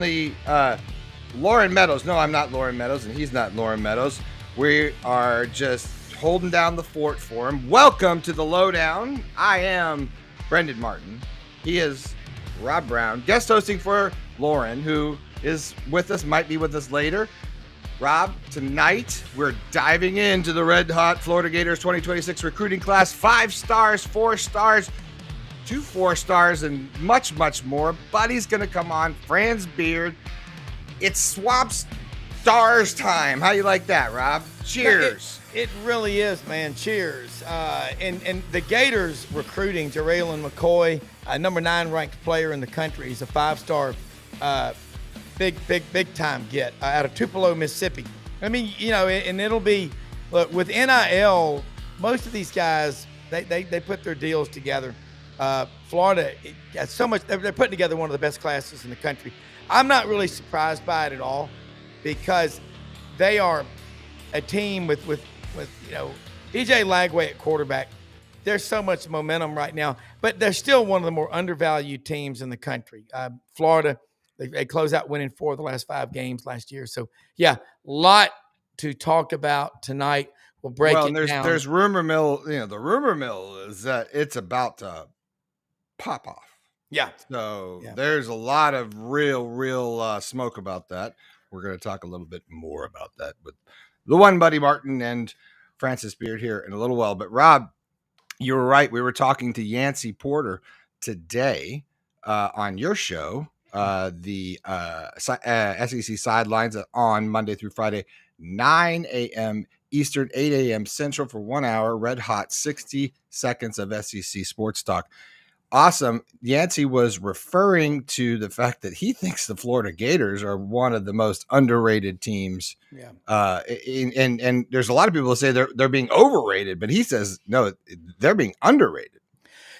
the Loren Meadows. No, I'm not Loren Meadows, and he's not Loren Meadows. We are just holding down the fort for him. Welcome to the Lowdown. I am Brenden Martin. He is Rob Browne, guest hosting for Loren, who is with us, might be with us later. Rob, tonight we're diving into the red-hot Florida Gators 2026 recruiting class. 5 stars, 4 stars, 2 4-stars, and much, much more. Buddy's going to come on. Franz Beard. It's Swap Stars time. How you like that, Rob? Cheers. It really is, man. Cheers. And the Gators recruiting JaReylan McCoy, number 9 ranked player in the country. He's a 5-star, big time get out of Tupelo, Mississippi. I mean, you know, and it'll be, look, with NIL, most of these guys, they put their deals together. Florida has so much. They're putting together one of the best classes in the country. I'm not really surprised by it at all, because they are a team with you know, DJ Lagway at quarterback. There's so much momentum right now, but they're still one of the more undervalued teams in the country. Florida, they close out winning 4 of the last 5 games last year. So yeah, a lot to talk about tonight. We'll break it down. There's rumor mill. You know, the rumor mill is that it's about to pop off. Yeah. So there's a lot of real smoke about that. We're going to talk a little bit more about that with the one Buddy Martin and Francis Beard here in a little while. But Rob, you were right. We were talking to Yancey Porter today on your show, the SEC Sidelines on Monday through Friday, 9 a.m. Eastern, 8 a.m. Central for 1 hour, red hot 60 seconds of SEC sports talk. Awesome. Yancey was referring to the fact that he thinks the Florida Gators are one of the most underrated teams. Yeah. And there's a lot of people who say they're being overrated, but he says, no, they're being underrated.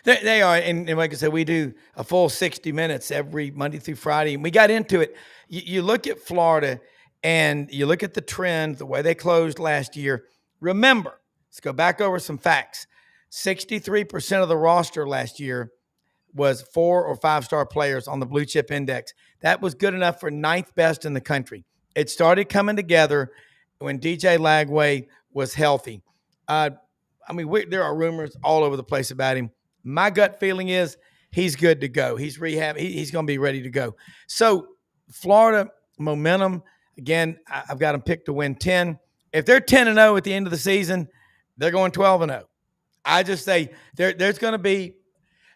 They are. And like I said, we do a full 60 minutes every Monday through Friday. And we got into it. You look at Florida and you look at the trend, the way they closed last year. Remember, let's go back over some facts. 63% of the roster last year was 4 or 5-star players on the blue chip index. That was good enough for 9th best in the country. It started coming together when DJ Lagway was healthy. I mean, there are rumors all over the place about him. My gut feeling is he's good to go. He's rehab. He's going to be ready to go. So Florida momentum, again, I've got them picked to win 10. If they're 10-0 at the end of the season, they're going 12-0. I just say there's going to be,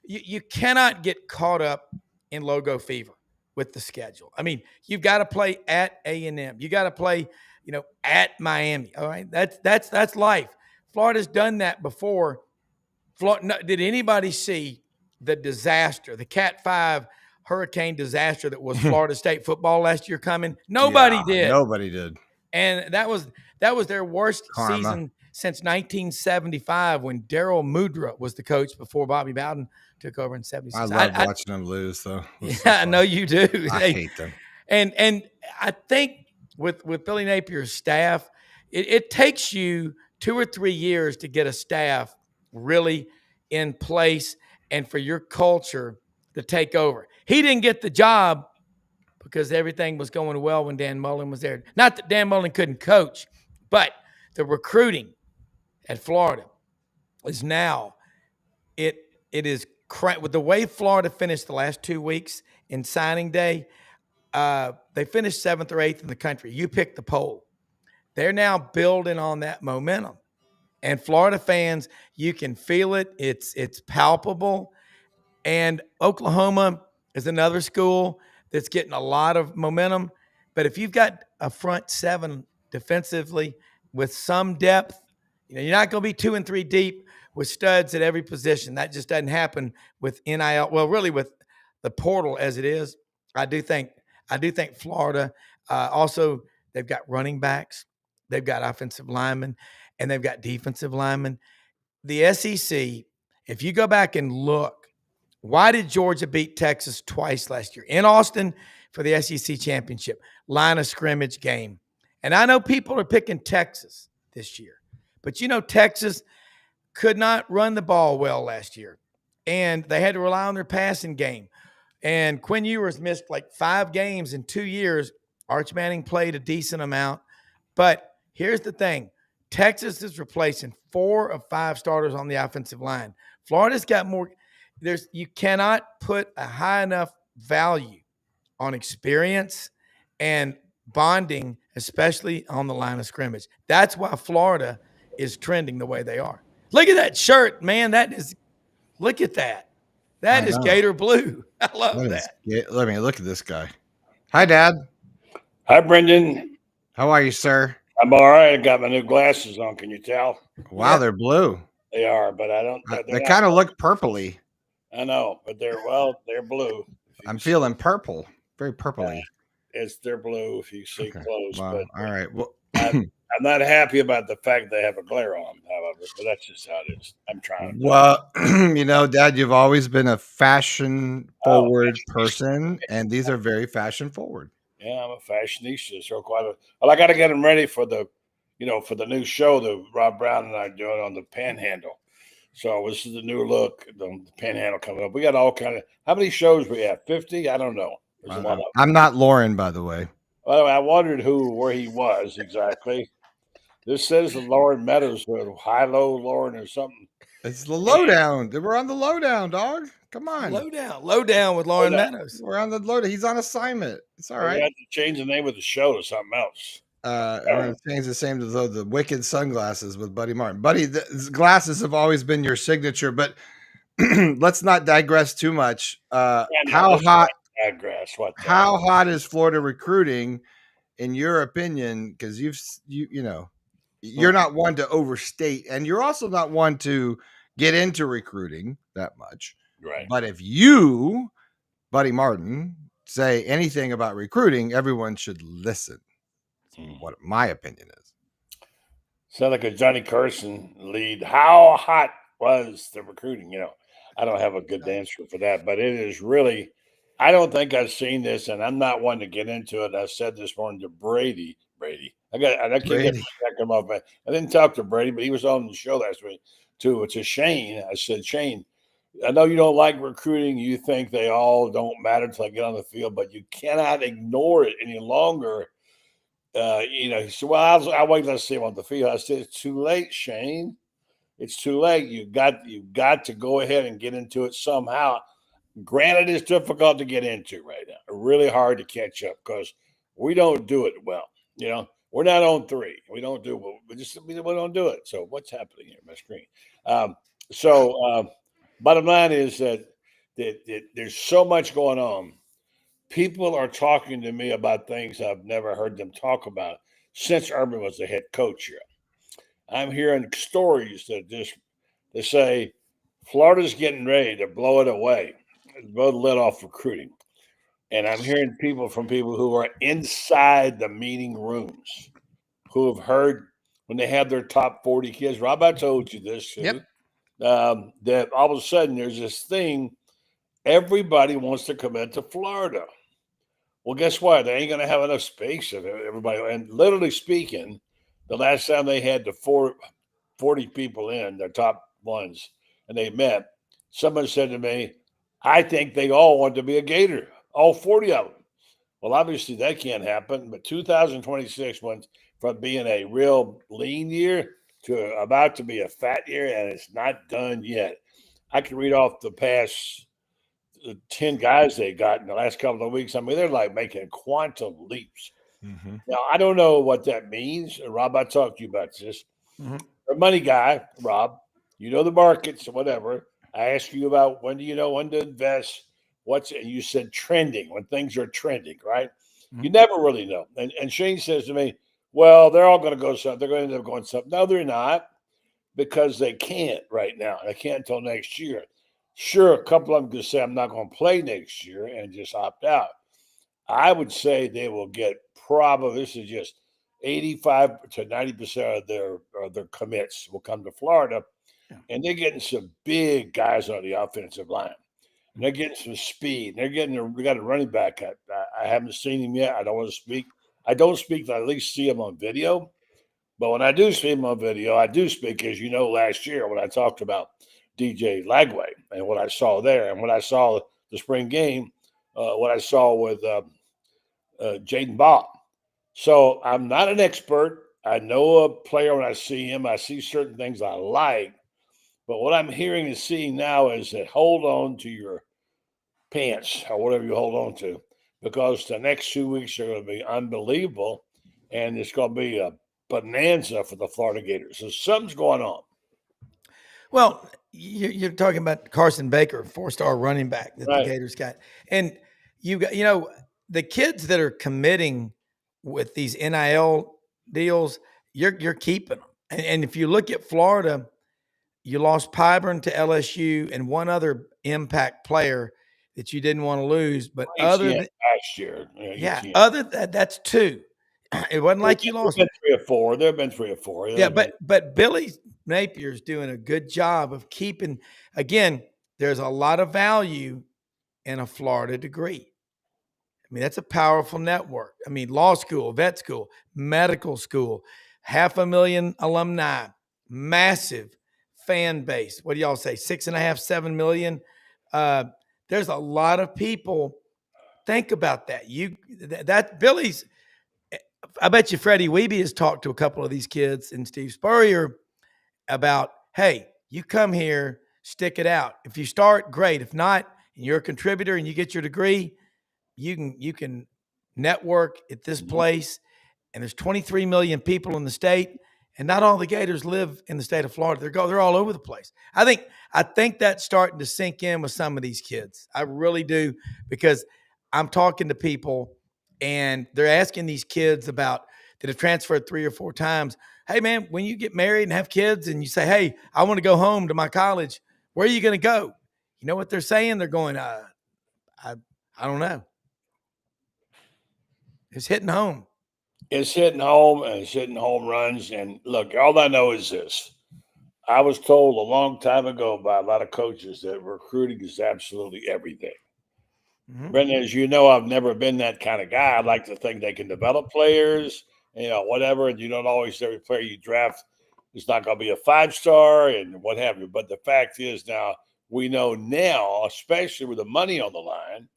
you cannot get caught up in logo fever with the schedule. I mean, you've got to play at A&M. You got to play, you know, at Miami. All right, that's life. Florida's done that before. Did anybody see the disaster, the Cat 5 hurricane disaster that was Florida State football last year coming? Nobody did. Nobody did. And that was their worst season since 1975, when Daryl Mudra was the coach before Bobby Bowden took over in 76. I love watching them lose, though. Yeah, so I know you do. I hate them. And I think with Billy Napier's staff, it takes you 2 or 3 years to get a staff really in place and for your culture to take over. He didn't get the job because everything was going well when Dan Mullen was there. Not that Dan Mullen couldn't coach, but the recruiting at Florida is now, it is with the way Florida finished the last 2 weeks in signing day. They finished 7th or 8th in the country. You pick the poll. They're now building on that momentum. And Florida fans, you can feel it. It's palpable. And Oklahoma is another school that's getting a lot of momentum. But if you've got a front 7 defensively with some depth, you know, you're not going to be 2 and 3 deep with studs at every position. That just doesn't happen with NIL. Well, really with the portal as it is. I do think Florida also, they've got running backs, they've got offensive linemen, and they've got defensive linemen. The SEC, if you go back and look, why did Georgia beat Texas twice last year? In Austin for the SEC championship, line of scrimmage game. And I know people are picking Texas this year, but you know, Texas could not run the ball well last year, and they had to rely on their passing game. And Quinn Ewers missed like 5 games in 2 years. Arch Manning played a decent amount. But here's the thing. Texas is replacing 4 of 5 starters on the offensive line. Florida's got more. You cannot put a high enough value on experience and bonding, especially on the line of scrimmage. That's why Florida is trending the way they are. Look at that shirt, man. Look at that. That is Gator blue. I love that. Let me look at this guy. Hi, Dad. Hi, Brenden. How are you, sir? I'm all right. I got my new glasses on. Can you tell? Wow, yeah. They're blue. They are, but I don't. They kind of look purpley. I know, but they're blue. I'm feeling purple, very purpley. They're blue if you see close. Wow. But all right. Well, I'm not happy about the fact they have a glare on, however, but that's just how it is. I'm trying. Well, Dad, you've always been a fashion-forward person, and these are very fashion-forward. Yeah, I'm a fashionista, so well, I got to get them ready for the new show that Rob Browne and I are doing on the Panhandle. So this is the new look, the Panhandle coming up. We got all kind of. How many shows we have? 50? I don't know. I'm not Loren, by the way. By the way, I wondered where he was exactly. This says the Loren Meadows, high-low Loren or something. It's the Lowdown. We're on the Lowdown, dog. Come on. Lowdown with Loren Meadows. We're on the Lowdown. He's on assignment. It's all right. We have to change the name of the show to something else. We're going to change the same to the Wicked Sunglasses with Buddy Martin. Buddy, the glasses have always been your signature, but let's not digress too much. How hot is Florida recruiting, in your opinion? Because you're not one to overstate, and you're also not one to get into recruiting that much. Right. But if you, Buddy Martin, say anything about recruiting, everyone should listen. What my opinion is. Sound like a Johnny Carsyn lead. How hot was the recruiting? I don't have a good answer for that, but it is really. I don't think I've seen this, and I'm not one to get into it. I said this morning to Brady. I can't get him off. I didn't talk to Brady, but he was on the show last week too. To Shane, I said, Shane, I know you don't like recruiting. You think they all don't matter until I get on the field, but you cannot ignore it any longer. He said, well, I'll wait till I see him on the field. I said, it's too late, Shane. It's too late. You've got to go ahead and get into it somehow. Granted, it's difficult to get into right now. Really hard to catch up because we don't do it well. We're not on 3. We don't do we don't do it. So what's happening here on my screen? Bottom line is that there's so much going on. People are talking to me about things I've never heard them talk about since Urban was the head coach here. I'm hearing stories that say Florida's getting ready to blow it away, blow the lid off recruiting. And I'm hearing from people who are inside the meeting rooms who have heard when they have their top 40 kids. Rob, I told you this too. Yep. That all of a sudden there's this thing. Everybody wants to commit to Florida. Well, guess what? They ain't going to have enough space for everybody. And literally speaking, the last time they had the 40 people in, their top ones, and they met, someone said to me, I think they all want to be a Gator, all 40 of them. Well, obviously that can't happen, but 2026 went from being a real lean year to about to be a fat year, and it's not done yet. I can read off the past 10 guys they got in the last couple of weeks. I mean, they're like making quantum leaps. Mm-hmm. Now, I don't know what that means. Rob, I talked to you about this. Mm-hmm. You're a money guy, Rob. You know the markets or whatever. I asked you about when do you know when to invest, and you said trending, when things are trending, right? Mm-hmm. You never really know. And Shane says to me, well, they're all going to go something. They're going to end up going something. No, they're not, because they can't right now. They can't until next year. Sure, a couple of them could say, I'm not going to play next year and just opt out. I would say they will get probably, this is just 85 to 90% of their commits will come to Florida. Yeah. And they're getting some big guys on the offensive line. And they're getting some speed. We got a running back. I haven't seen him yet. I don't want to speak. I don't speak to at least see him on video. But when I do see him on video, I do speak, as you know, last year when I talked about DJ Lagway and what I saw there and what I saw the spring game, what I saw with Jaden Bob. So I'm not an expert. I know a player when I see him. I see certain things I like. But what I'm hearing and seeing now is that hold on to your pants or whatever you hold on to, because the next 2 weeks are going to be unbelievable. And it's going to be a bonanza for the Florida Gators. So something's going on. Well, you're talking about Carsyn Baker, 4-star running back that Right. the Gators got. And you got, the kids that are committing with these NIL deals, you're keeping them. And if you look at Florida, you lost Pyburn to LSU and one other impact player that you didn't want to lose. But other than last year, that's two. It wasn't like you lost. There have been 3 or 4. There have been 3 or 4. Yeah, but Billy Napier's doing a good job of keeping. Again, there's a lot of value in a Florida degree. I mean, that's a powerful network. I mean, law school, vet school, medical school, 500,000 alumni, massive fan base. What do y'all say? 6.5, 7 million. There's a lot of people. Think about that. That Billy's. I bet you Freddie Weeby has talked to a couple of these kids and Steve Spurrier about, hey, you come here, stick it out. If you start, great. If not, and you're a contributor and you get your degree, you can network at this place. And there's 23 million people in the state, and not all the Gators live in the state of Florida. They're all over the place. I think that's starting to sink in with some of these kids. I really do, because I'm talking to people and they're asking these kids that have transferred 3 or 4 times. Hey man, when you get married and have kids and you say, hey, I want to go home to my college, where are you going to go? You know what they're saying? They're going, I don't know. It's hitting home. It's hitting home, and it's hitting home runs. And look, all I know is this. I was told a long time ago by a lot of coaches that recruiting is absolutely everything. Mm-hmm. Brenden, as you know, I've never been that kind of guy. I like to think they can develop players, whatever. And you don't always, every player you draft is not going to be a 5-star and what have you. But the fact is now, we know now, especially with the money on the line,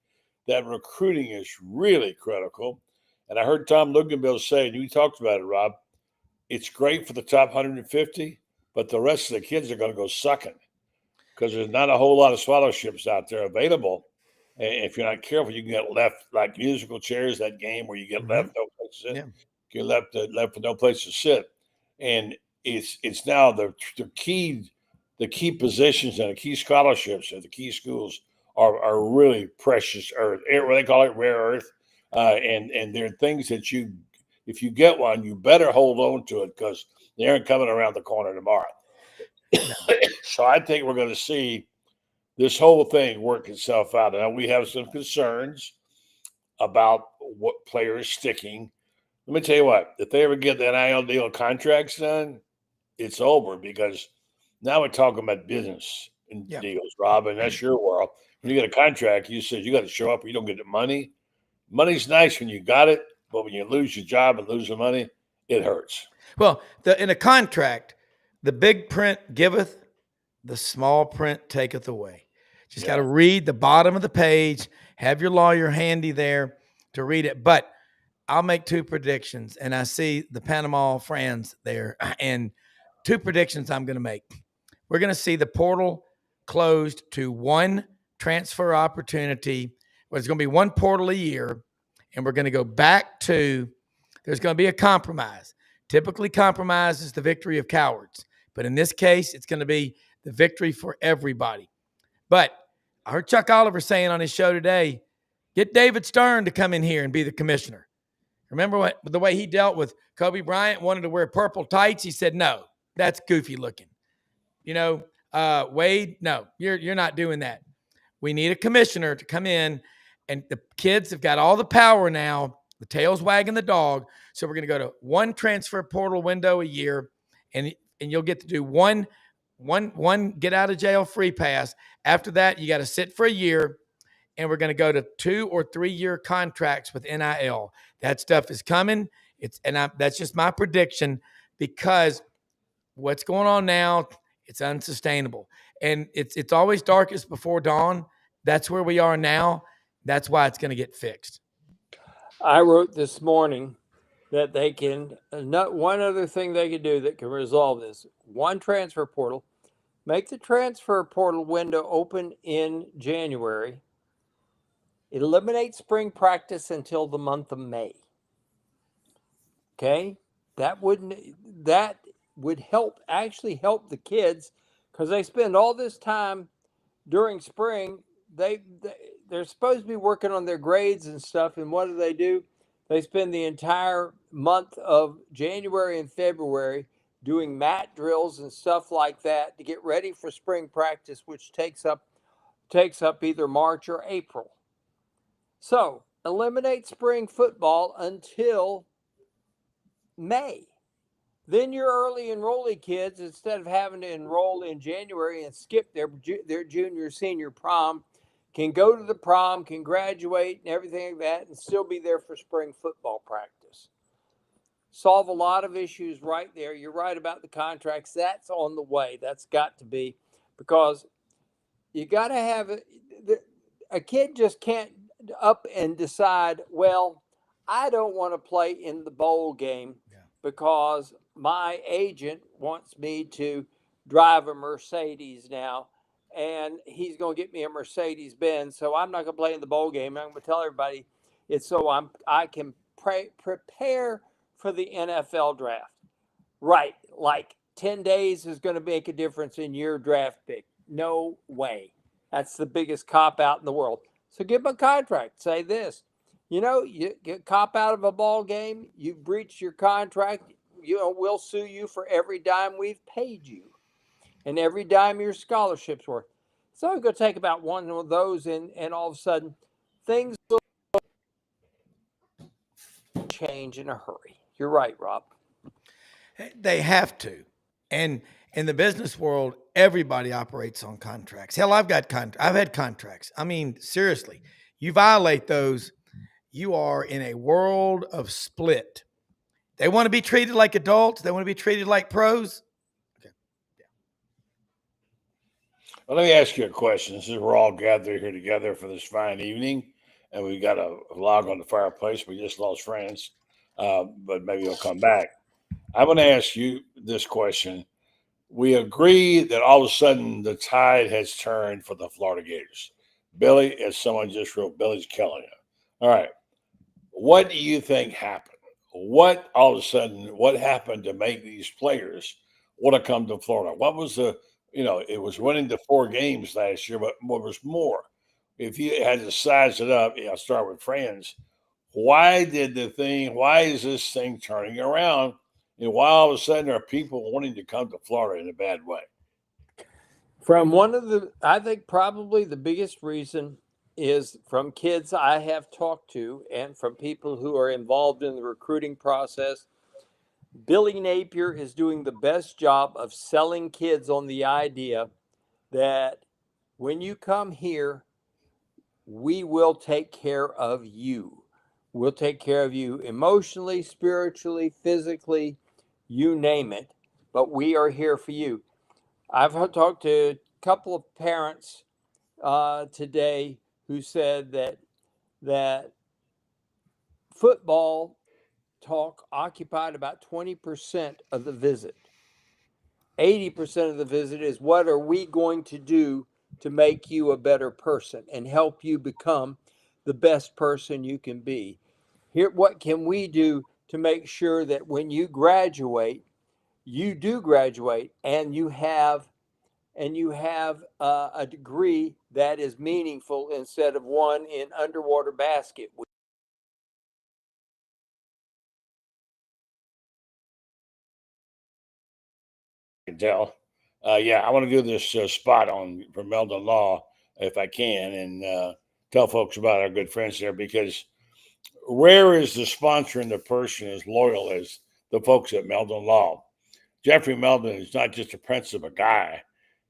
that recruiting is really critical. And I heard Tom Luganville say, and you talked about it, Rob, it's great for the top 150, but the rest of the kids are going to go sucking because there's not a whole lot of scholarships out there available. And if you're not careful, you can get left like musical chairs, that game where you get left no place to sit. Yeah. You're left with no place to sit. And it's now the key positions and the key scholarships at the key schools are really precious earth. What they call it, rare earth. And there are things that if you get one, you better hold on to it because they aren't coming around the corner tomorrow. So I think we're going to see this whole thing work itself out. Now we have some concerns about what players sticking. Let me tell you what, if they ever get the NIL deal contracts done, it's over because now we're talking about business and deals, Rob, and that's your world. When you get a contract, you said you got to show up or you don't get the money. Money's nice when you got it, but when you lose your job and lose the money, it hurts. Well, in a contract, the big print giveth, the small print taketh away. Just got to read the bottom of the page, have your lawyer handy there to read it. But I'll make 2 predictions, and I see the Panama Franz there. And 2 predictions I'm going to make. We're going to see the portal closed to 1 transfer opportunity. Well, it's going to be 1 portal a year, and we're going to go back to there's going to be a compromise. Typically, compromise is the victory of cowards. But in this case, it's going to be the victory for everybody. But I heard Chuck Oliver saying on his show today, get David Stern to come in here and be the commissioner. Remember the way he dealt with Kobe Bryant, wanted to wear purple tights? He said, no, that's goofy looking. Wade, no, you're not doing that. We need a commissioner to come in, and the kids have got all the power now. The tail's wagging the dog. So we're going to go to 1 transfer portal window a year, and you'll get to do one get out of jail free pass. After that, you got to sit for a year, and we're going to go to 2 or 3 year contracts with NIL. That stuff is coming. That's just my prediction because what's going on now, it's unsustainable. And it's always darkest before dawn. That's where we are now. That's why it's going to get fixed. I wrote this morning that they can, not one other thing they can do that can resolve this. One, transfer portal. Make the transfer portal window open in January. Eliminate spring practice until the month of May. Okay? That would help the kids, because they spend all this time during spring. They're supposed to be working on their grades and stuff, and what do? They spend the entire month of January and February doing mat drills and stuff like that to get ready for spring practice, which takes up either March or April. So eliminate spring football until May. Then your early enrollee kids, instead of having to enroll in January and skip their junior, senior prom, can go to the prom, can graduate and everything like that, and still be there for spring football practice. Solve a lot of issues right there. You're right about the contracts. That's on the way. That's got to be, because you got to have a kid just can't up and decide, well, I don't want to play in the bowl game because my agent wants me to drive a Mercedes now, and he's going to get me a Mercedes Benz, so I'm not going to play in the bowl game. I'm going to tell everybody it's so I can prepare for the NFL draft. Right, like 10 days is going to make a difference in your draft pick. No way. That's the biggest cop-out in the world. So give them a contract. Say this. You get cop out of a ball game, you've breached your contract, we'll sue you for every dime we've paid you and every dime your scholarship's worth. It's only going to take about one of those, and all of a sudden things will change in a hurry. You're right, Rob. They have to. And in the business world, everybody operates on contracts. Hell, I've had contracts. I mean, seriously, you violate those, you are in a world of split. They want to be treated like adults. They want to be treated like pros. Okay. Yeah. Well, let me ask you a question. This is we're all gathered here together for this fine evening, and we got a log on the fireplace. We just lost Franz, but maybe he'll come back. I'm going to ask you this question. We agree that all of a sudden the tide has turned for the Florida Gators. Billy, as someone just wrote, Billy's killing it. All right. What do you think happened? What happened to make these players want to come to Florida? What was it was winning the 4 games last year, but what was more? If you had to size it up, I'll start with Franz. Why is this thing turning around? And why all of a sudden are people wanting to come to Florida in a bad way? I think probably the biggest reason is from kids I have talked to and from people who are involved in the recruiting process. Billy Napier is doing the best job of selling kids on the idea that when you come here, we will take care of you. We'll take care of you emotionally, spiritually, physically, you name it, but we are here for you. I've talked to a couple of parents today who said that football talk occupied about 20% of the visit. 80% of the visit is, what are we going to do to make you a better person and help you become the best person you can be? Here, what can we do to make sure that when you graduate, you do graduate and you have a degree that is meaningful instead of one in underwater basket. I can tell. I want to do this spot on for Meldon Law if I can, and tell folks about our good friends there, because rare is the sponsor and the person as loyal as the folks at Meldon Law. Jeffrey Meldon is not just a prince of a guy.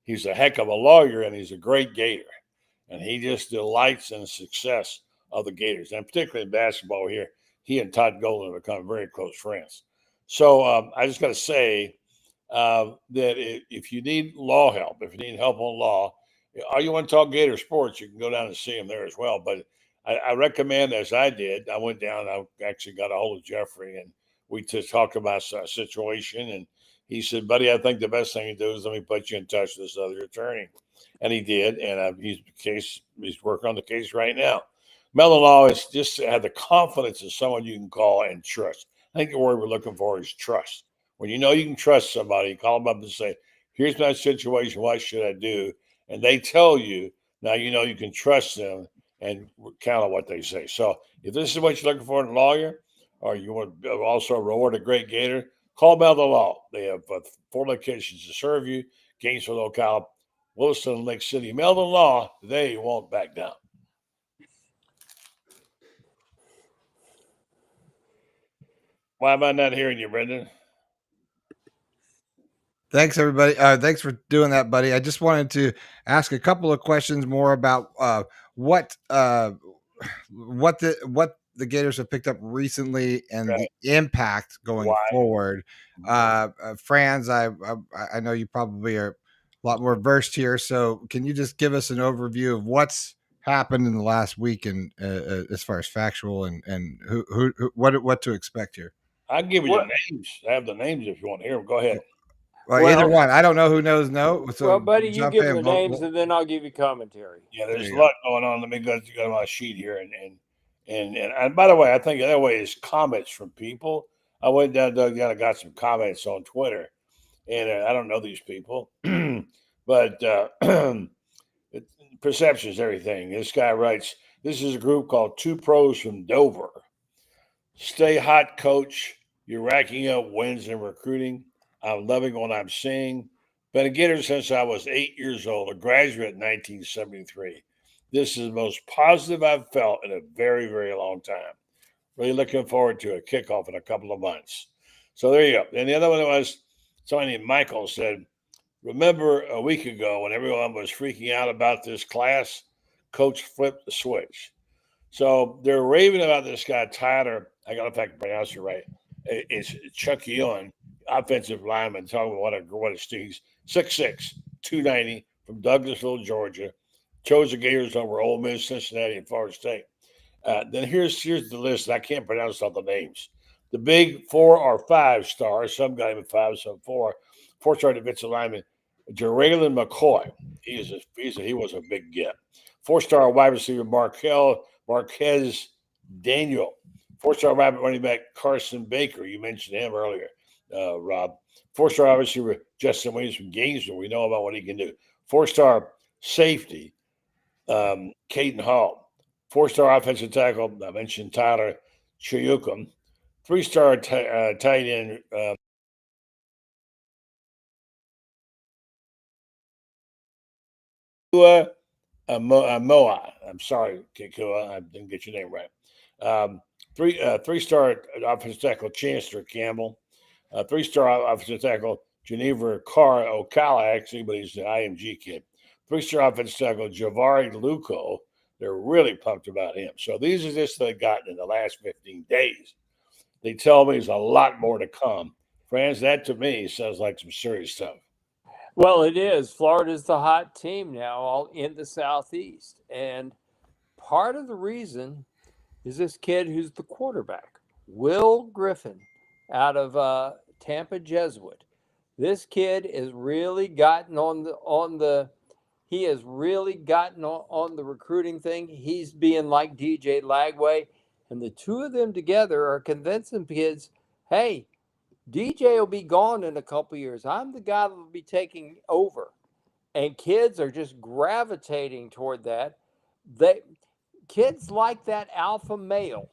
He's a heck of a lawyer, and he's a great Gator. And he just delights in the success of the Gators, and particularly in basketball here. He and Todd Golden have become very close friends. So I just got to say that if you need law help, if you need help on law, or you want to talk Gator sports, you can go down and see him there as well. But I recommend, as I did, I went down, I actually got a hold of Jeffrey, and we just talked about a situation, and he said, buddy, I think the best thing to do is let me put you in touch with this other attorney. And he did, and he's working on the case right now. Meldon Law is just have the confidence of someone you can call and trust. I think the word we're looking for is trust. When you know you can trust somebody, call them up and say, here's my situation, what should I do? And they tell you, now you know you can trust them and count on what they say. So if this is what you're looking for in a lawyer, or you want to also reward a great Gator, call Meldon Law. They have 4 locations to serve you: Gainesville, Ocala, Williston, and Lake City. Meldon Law, they won't back down. Why am I not hearing you, Brenden? Thanks, everybody. Thanks for doing that, buddy. I just wanted to ask a couple of questions more about what the Gators have picked up recently and the impact going forward. Franz, I know you probably are a lot more versed here, so can you just give us an overview of what's happened in the last week and as far as factual and who what to expect here? I'll give you the names. I have the names if you want to hear them. Go ahead. Well, either one. I don't know who knows no. So well, buddy, you give the names and then I'll give you commentary. Yeah, there's a lot going on. Let me go to my sheet here. And by the way, I think the other way is comments from people. I went down, I got some comments on Twitter, and I don't know these people, but perception is everything. This guy writes, this is a group called Two Pros from Dover. Stay hot, coach. You're racking up wins in recruiting. I'm loving what I'm seeing. Been a Gator since I was 8 years old, a graduate in 1973. This is the most positive I've felt in a very, very long time. Really looking forward to a kickoff in a couple of months. So there you go. And the other one was somebody named Michael said, remember a week ago when everyone was freaking out about this class, coach flipped the switch. So they're raving about this guy, Tyler. I got to know if I can pronounce it right. It's Chucky on. Offensive lineman, talking about what a Steve's 6'6", 290 from Douglasville, Georgia. Chose the Gators over Ole Miss, Cincinnati, and Florida State. Then here's the list. I can't pronounce all the names. The big 4 or 5 stars. Some got him at 5, some 4. 4-star defensive lineman JaReylan McCoy. He was a big get. 4-star wide receiver Marquez Daniel. 4-star running back Carsyn Baker. You mentioned him earlier. Rob. 4-star obviously Justin Williams from Gainesville. We know about what he can do. 4-star safety, Caden Hall. 4-star offensive tackle, I mentioned Tyler Chuyukum. 3-star tight end, Moa. I'm sorry, Kikua. I didn't get your name right. 3-star offensive tackle, Chancellor Campbell. 3-star offensive tackle, Geneva Carr Ocala, actually, but he's an IMG kid. 3-star offensive tackle, Javari Luco. They're really pumped about him. So these are just they got in the last 15 days. They tell me there's a lot more to come. Franz, that to me sounds like some serious stuff. Well, it is. Florida's the hot team now, all in the Southeast. And part of the reason is this kid who's the quarterback, Will Griffin, out of Tampa Jesuit. This kid has really gotten on the recruiting thing. He's being like DJ Lagway, and the two of them together are convincing kids, hey, DJ will be gone in a couple years. I'm the guy that will be taking over. And kids are just gravitating toward that. Kids like that alpha male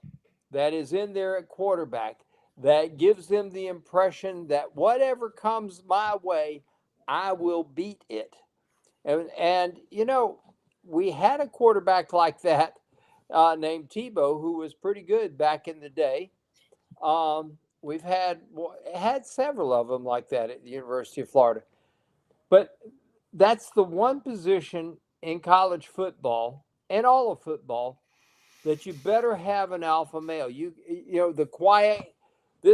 that is in there at quarterback that gives them the impression that whatever comes my way, I will beat it. And you know, we had a quarterback like that named Tebow who was pretty good back in the day. We've had several of them like that at the University of Florida. But that's the one position in college football and all of football that you better have an alpha male. You know, this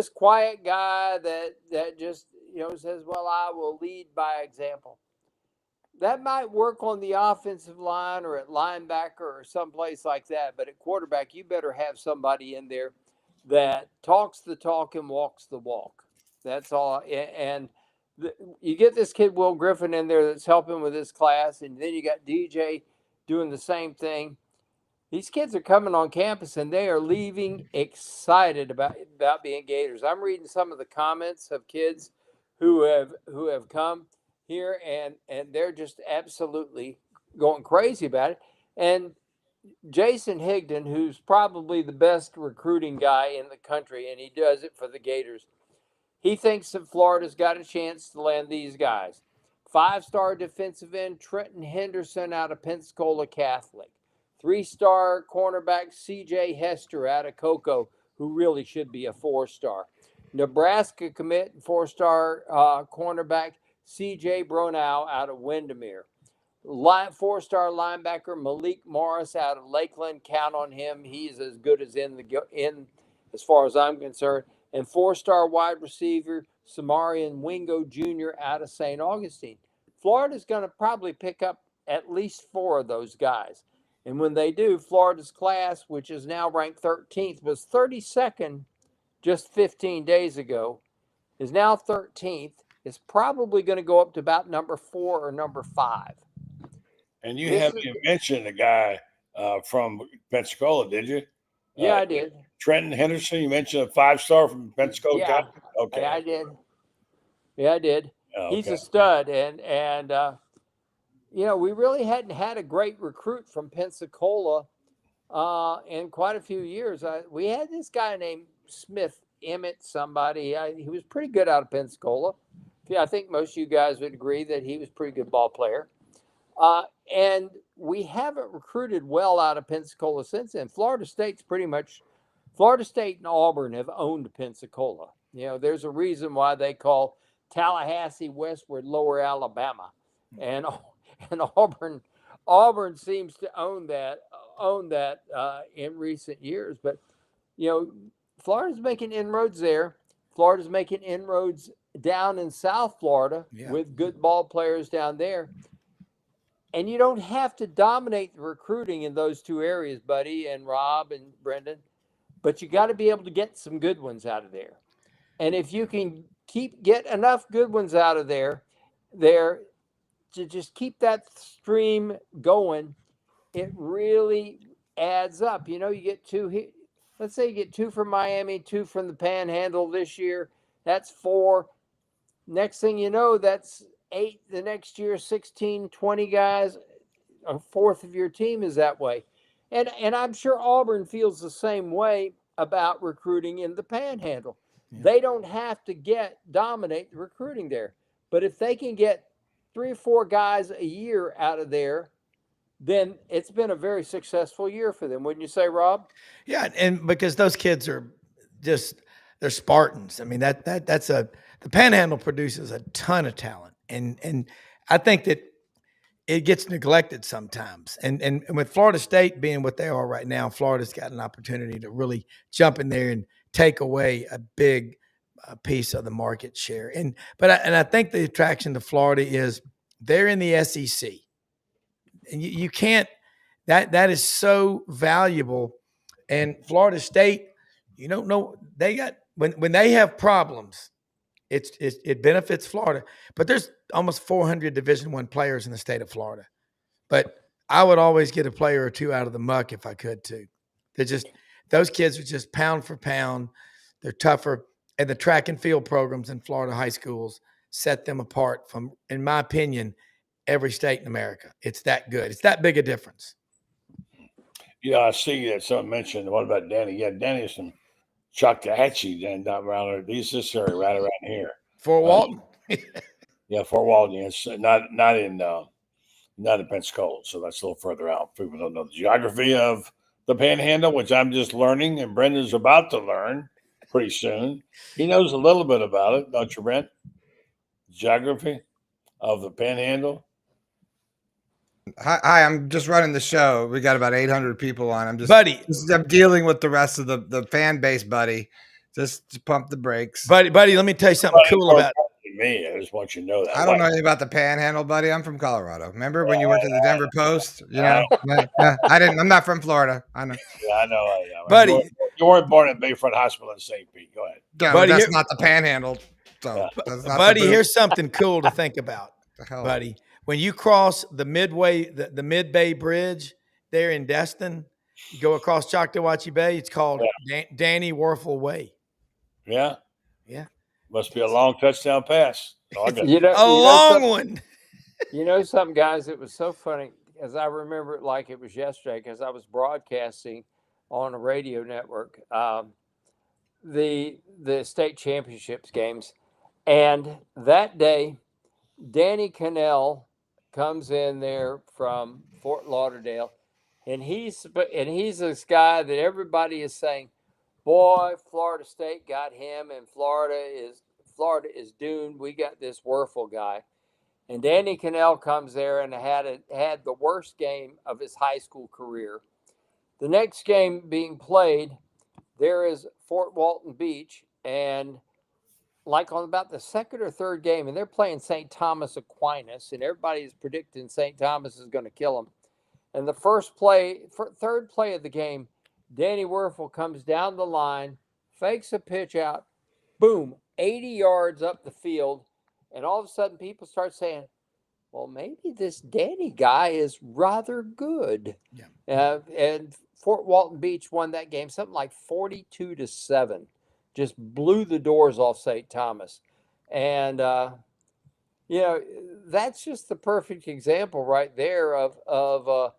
quiet guy that just, you know, says, well, I will lead by example. that might work on the offensive line or at linebacker or someplace like that. But at quarterback, you better have somebody in there that talks the talk and walks the walk. That's all. And you get this kid Will Griffin in there that's helping with this class, and then you got DJ doing the same thing. These kids are coming on campus and they are leaving excited about being Gators. I'm reading some of the comments of kids who have come here and they're just absolutely going crazy about it. And Jason Higdon, who's probably the best recruiting guy in the country, and he does it for the Gators, he thinks that Florida's got a chance to land these guys. 5-star defensive end Trenton Henderson out of Pensacola Catholic. 3-star cornerback C.J. Hester out of Cocoa, who really should be a 4-star. Nebraska commit 4-star cornerback C.J. Browne out of Windermere. 4-star linebacker Malik Morris out of Lakeland. Count on him. He's as good as in as far as I'm concerned. And 4-star wide receiver Samarian Wingo Jr. out of St. Augustine. Florida's going to probably pick up at least 4 of those guys. And when they do, Florida's class, which is now ranked 13th, was 32nd just 15 days ago, is now 13th. Is probably going to go up to about number 4 or number 5. And you haven't mentioned a guy from Pensacola, did you? Yeah, I did. Trenton Henderson, you mentioned a 5-star from Pensacola. Yeah, okay. I did. Yeah, I did. Okay. He's a stud, and we really hadn't had a great recruit from Pensacola in quite a few years. We had this guy named Smith Emmett, somebody. He was pretty good out of Pensacola. I think most of you guys would agree that he was a pretty good ball player. And we haven't recruited well out of Pensacola since then. Florida State and Auburn have owned Pensacola. There's a reason why they call Tallahassee westward Lower Alabama, and Auburn seems to own that in recent years. But Florida's making inroads there. Florida's making inroads down in South Florida with good ball players down there. And you don't have to dominate the recruiting in those 2 areas, Buddy and Rob and Brenden, but you got to be able to get some good ones out of there. And if you can get enough good ones out of there to just keep that stream going, it really adds up. You get 2. Let's say you get 2 from Miami, 2 from the Panhandle this year. That's 4. Next thing you know, that's 8 the next year, 16, 20 guys. A fourth of your team is that way. And I'm sure Auburn feels the same way about recruiting in the Panhandle. Yeah. They don't have to dominate the recruiting there. But if they can get 3 or 4 guys a year out of there, then it's been a very successful year for them. Wouldn't you say, Rob? Yeah, and because those kids are they're Spartans. I mean, the Panhandle produces a ton of talent. And I think that it gets neglected sometimes. And with Florida State being what they are right now, Florida's got an opportunity to really jump in there and take away a big piece of the market share. But I think the attraction to Florida is they're in the SEC. And you can't – that is so valuable. And Florida State, you don't know – they got – when they have problems – it benefits Florida, but there's almost 400 Division I players in the state of Florida. But I would always get a player or 2 out of the muck if I could too. Those kids are just pound for pound. They're tougher, and the track and field programs in Florida high schools set them apart from, in my opinion, every state in America. It's that good. It's that big a difference. Yeah, I see that someone mentioned. What about Danny? Yeah, Danny is from Choctawhatchee, then down around this area, right around here. Fort Walton. Yeah, Fort Walton. It's not in Pensacola, so that's a little further out. People don't know the geography of the Panhandle, which I'm just learning, and Brendan's about to learn pretty soon. He knows a little bit about it, don't you, Brent? Geography of the Panhandle. Hi, I'm just running the show. We got about 800 people on. I'm dealing with the rest of the fan base, buddy. Just pump the brakes. Buddy, let me tell you something cool about me. I just want you to know that. I don't know anything about the Panhandle, buddy. I'm from Colorado. Remember when you worked at the Denver Post? You know, I didn't. I'm not from Florida. I know. Yeah, I know. Buddy. You weren't born at Bayfront Hospital in St. Pete. Go ahead. Yeah, Buddy, that's not the Panhandle. So that's not buddy, the boot. here's something cool to think about, The hell? buddy. When you cross the Mid-Bay Bridge there in Destin, you go across Choctawhatchee Bay. It's called Danny Werfel Way. Yeah. Yeah. Must be a long touchdown pass. Long one. You know something, guys? It was so funny, as I remember it like it was yesterday, because I was broadcasting on a radio network the state championships games, and that day, Danny Cannell comes in there from Fort Lauderdale, and he's this guy that everybody is saying, boy, Florida State got him, and Florida is doomed. We got this Werfel guy. And Danny Cannell comes there and had the worst game of his high school career. The next game being played, there is Fort Walton Beach, and like on about the second or third game, and they're playing St. Thomas Aquinas, and everybody's predicting St. Thomas is going to kill them. And the third play of the game, Danny Werfel comes down the line, fakes a pitch out, boom, 80 yards up the field. And all of a sudden people start saying, well, maybe this Danny guy is rather good. Yeah. And Fort Walton Beach won that game, something like 42-7. Just blew the doors off St. Thomas. And, that's just the perfect example right there of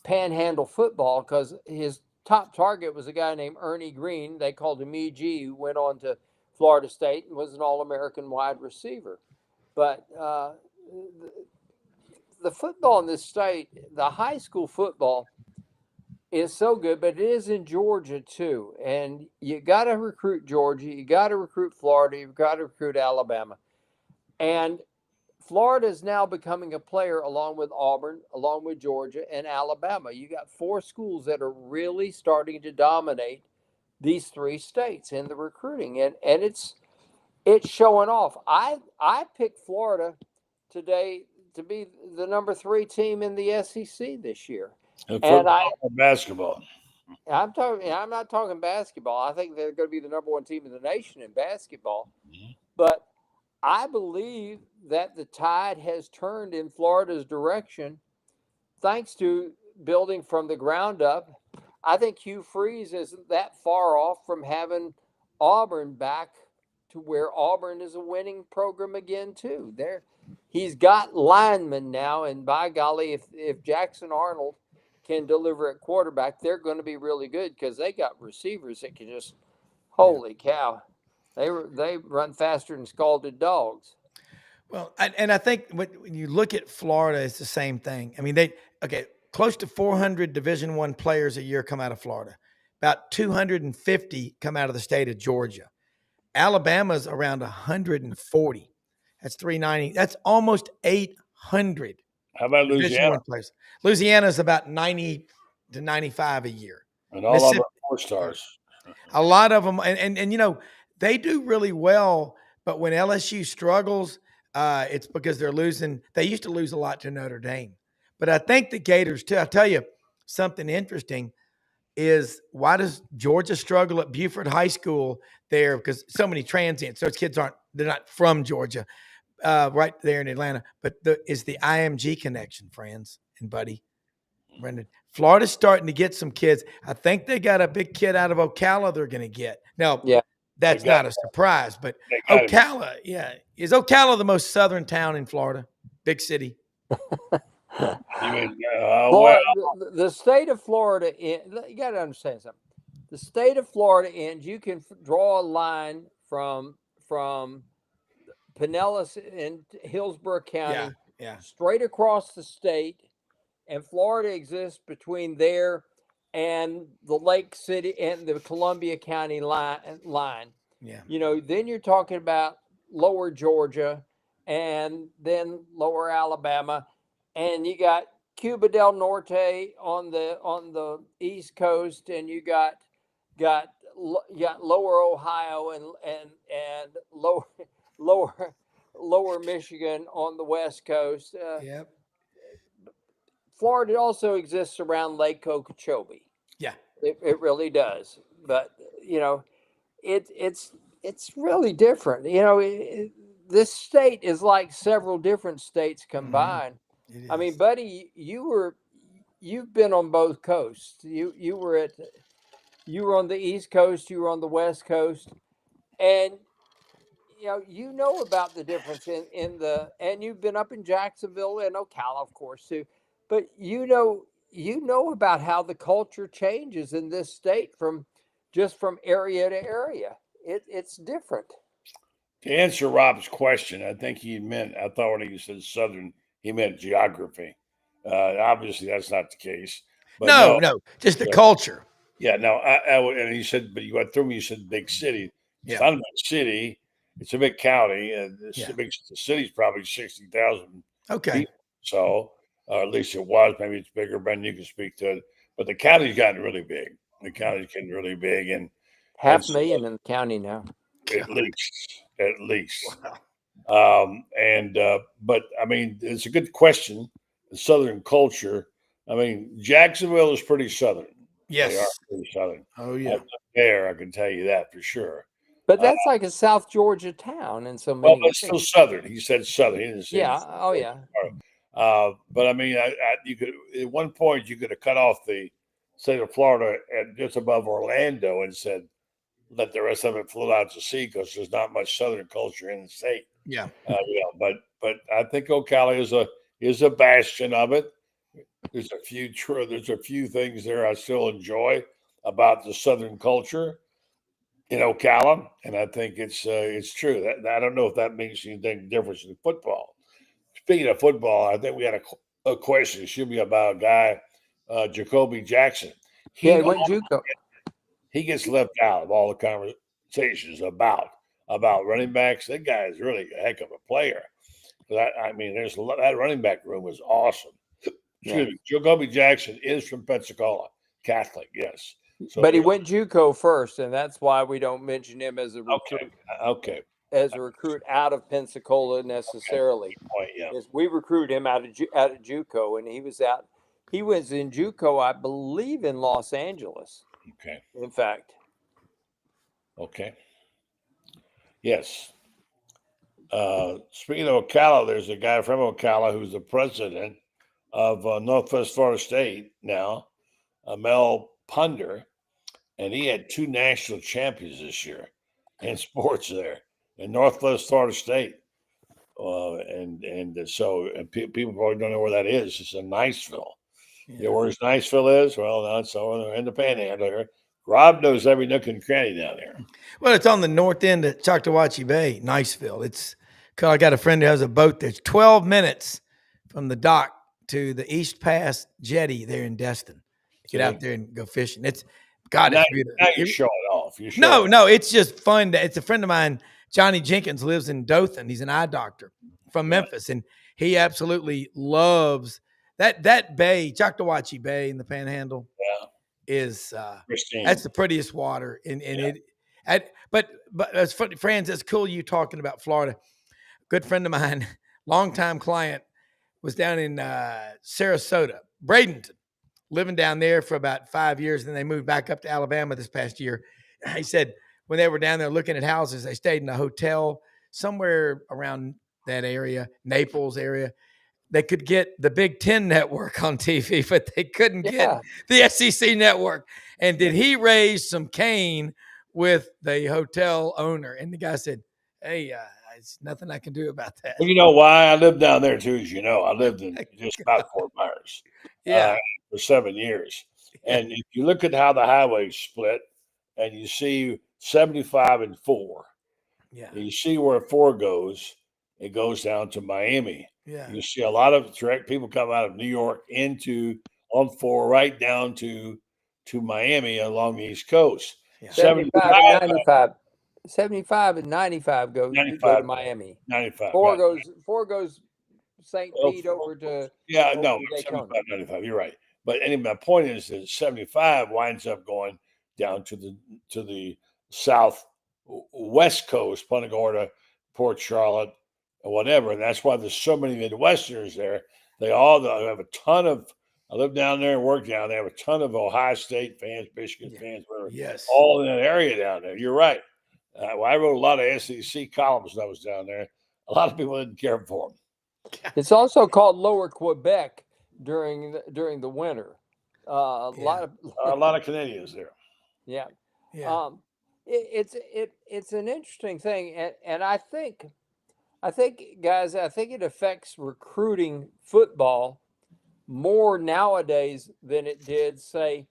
Panhandle football, because his top target was a guy named Ernie Green. They called him E.G., who went on to Florida State and was an All-American wide receiver. But the football in this state, the high school football, is so good, but it is in Georgia too. And you got to recruit Georgia. You got to recruit Florida. You've got to recruit Alabama. And Florida is now becoming a player along with Auburn, along with Georgia and Alabama. You got 4 schools that are really starting to dominate these 3 states in the recruiting. And it's showing off. I picked Florida today to be the number 3 team in the SEC this year. And basketball. I'm not talking basketball. I think they're going to be the number 1 team in the nation in basketball. Mm-hmm. But I believe that the tide has turned in Florida's direction thanks to building from the ground up. I think Hugh Freeze isn't that far off from having Auburn back to where Auburn is a winning program again too. He's got linemen now, and by golly, if Jackson Arnold can deliver at quarterback, they're going to be really good, because they got receivers that can just, holy cow, they run faster than scalded dogs. Well, and I think when you look at Florida, it's the same thing. I mean, close to 400 Division I players a year come out of Florida. About 250 come out of the state of Georgia. Alabama's around 140. That's 390. That's almost 800. How about Louisiana? Louisiana's about 90 to 95 a year. And all of them are 4-stars. A lot of them, and they do really well. But when LSU struggles, it's because they're losing. They used to lose a lot to Notre Dame. But I think the Gators too. I'll tell you something interesting is, why does Georgia struggle at Buford High School there? Because so many transients. Those kids they're not from Georgia. Right there in Atlanta, but is the IMG connection, Franz and Buddy, Brenden. Florida's starting to get some kids. I think they got a big kid out of Ocala they're going to get. Now, that's not a surprise, but Ocala, is Ocala the most southern town in Florida? Big city. The state of Florida, you got to understand something. The state of Florida ends. You can draw a line from Pinellas in Hillsborough County, straight across the state, and Florida exists between there and the Lake City and the Columbia County line. Yeah. Then you're talking about lower Georgia and then lower Alabama, and you got Cuba del Norte on the East Coast, and you got lower Ohio and lower lower Michigan on the West Coast. Yep. Florida also exists around Lake Okeechobee. Yeah. It really does. But it's really different. This state is like several different states combined. It I mean, is. buddy, you've been on both coasts. You were on the East Coast, you were on the West Coast, and you know about the difference in the, and you've been up in Jacksonville and Ocala, of course, too. But you know about how the culture changes in this state from area to area. It's different. To answer Rob's question, I think I thought when he said Southern, he meant geography. Obviously, that's not the case. But No, just the culture. Yeah, no. And he said, but you went through me. You said big city. It's Yeah. not a big city. It's a big county. Yeah. The city's probably 60,000 Okay. people. So, at least it was. Maybe it's bigger. Brenden, you can speak to it. But the county's gotten really big. The county's getting really big, and 500,000 in the county now. at least. Wow. But I mean, it's a good question. The Southern culture. I mean, Jacksonville is pretty Southern. Yes. They are pretty Southern. Oh yeah. There, I can tell you that for sure. But that's like a South Georgia town in so many. Well, but it's still Southern. He said Southern. He didn't say. Yeah. Oh yeah. But I mean, you could at one point you could have cut off the state of Florida at just above Orlando and said, let the rest of it float out to sea because there's not much Southern culture in the state. Yeah. But I think Ocala is a bastion of it. There's a few things there I still enjoy about the Southern culture in Ocala, and I think it's true. That I don't know if that makes anything different in football. Speaking of football, I think we had a question. It should be about a guy, Jacoby Jackson. He went JUCO. He gets left out of all the conversations about running backs. That guy is really a heck of a player. I mean, that running back room was awesome. Excuse me. Jacoby Jackson is from Pensacola, Catholic, yes. So, but he went JUCO first, and that's why we don't mention him as a recruit. Okay. As a recruit out of Pensacola necessarily. Okay. Point, yeah. We recruited him out of JUCO, and he was out. He was in JUCO, I believe, in Los Angeles. Okay. In fact. Okay. Yes. Speaking of Ocala, there's a guy from Ocala who's the president of Northwest Florida State now, Mel Ponder, and he had 2 national champions this year in sports there in Northwest Florida State. So people probably don't know where that is. It's in Niceville. Yeah. You know where Niceville is? Well, that's in the Panhandle here. Rob knows every nook and cranny down there. Well, it's on the north end of Choctawhatchee Bay, Niceville. I got a friend who has a boat that's 12 minutes from the dock to the East Pass jetty there in Destin. Get out there and go fishing. It's beautiful. Now you show it off. No, it's just fun. It's a friend of mine, Johnny Jenkins, lives in Dothan. He's an eye doctor from Memphis, and he absolutely loves that bay, Choctawhatchee Bay in the Panhandle. Yeah. Is that's the prettiest water but it's funny, Franz, it's cool you talking about Florida. Good friend of mine, longtime client, was down in Sarasota, Bradenton, living down there for about 5 years, and then they moved back up to Alabama this past year. He said when they were down there looking at houses, they stayed in a hotel somewhere around that area, Naples area. They could get the Big Ten network on TV, but they couldn't get the SEC network. And did he raise some cane with the hotel owner? And the guy said, hey, it's nothing I can do about that. Well, you know why? I lived down there too, as you know. I lived in just about Fort Myers for 7 years. And if you look at how the highways split and you see 75 and 4, and you see where 4 goes, it goes down to Miami. Yeah. You see a lot of direct people come out of New York on 4 right down to Miami along the East Coast. Yeah. 75 and 95. 75 and 95 go to Miami. 95. 4 goes St. Pete over to 75, 95. You're right. But anyway, my point is that 75 winds up going down to the southwest coast, Punta Gorda, Port Charlotte, and whatever. And that's why there's so many Midwesterners there. They have a ton of. I live down there and work down there. They have a ton of Ohio State fans, Michigan fans, whatever, Yes. all in that area down there. You're right. Well, I wrote a lot of SEC columns when I was down there. A lot of people didn't care for them. It's also called Lower Quebec during the winter. A lot of Canadians there. Yeah. Yeah. It's an interesting thing, and I think guys, it affects recruiting football more nowadays than it did, say,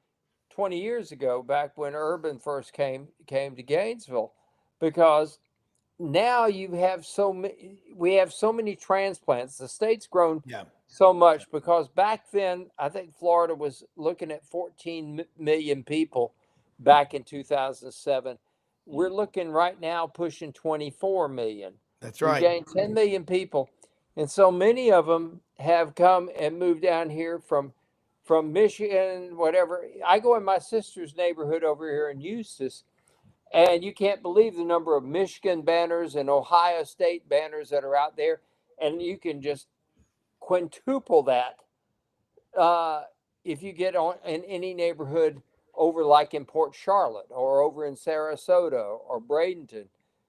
20 years ago, back when Urban first came to Gainesville, because now we have so many transplants. The state's grown so much, because back then I think Florida was looking at 14 million people back in 2007. We're looking right now pushing 24 million. That's right. We gained 10 million people. And so many of them have come and moved down here from Michigan, whatever. I go in my sister's neighborhood over here in Eustis, and you can't believe the number of Michigan banners and Ohio State banners that are out there. And you can just quintuple that if you get on in any neighborhood over, like in Port Charlotte or over in Sarasota or Bradenton.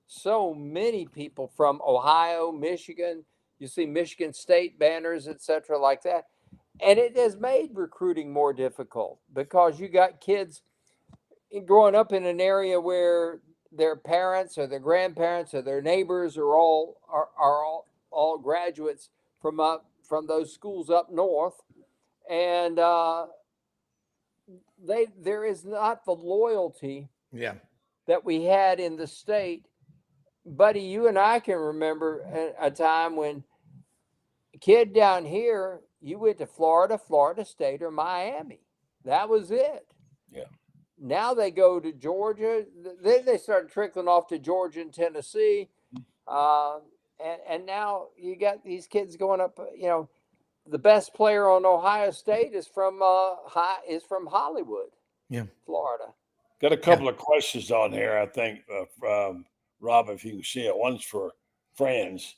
So many people from Ohio, Michigan. You see Michigan State banners, etc., like that. And it has made recruiting more difficult, because you got kids growing up in an area where their parents or their grandparents or their neighbors are all graduates from those schools up north, and there is not the loyalty that we had in the state. Buddy, you and I can remember a time when a kid down here, you went to Florida State, or Miami. That was it. Yeah. Now they go to Georgia. Then they started trickling off to Georgia and Tennessee. And now you got these kids going up. The best player on Ohio State is from Hollywood, Florida. Got a couple of questions on here, I think, from Rob, if you can see it. One's for Franz.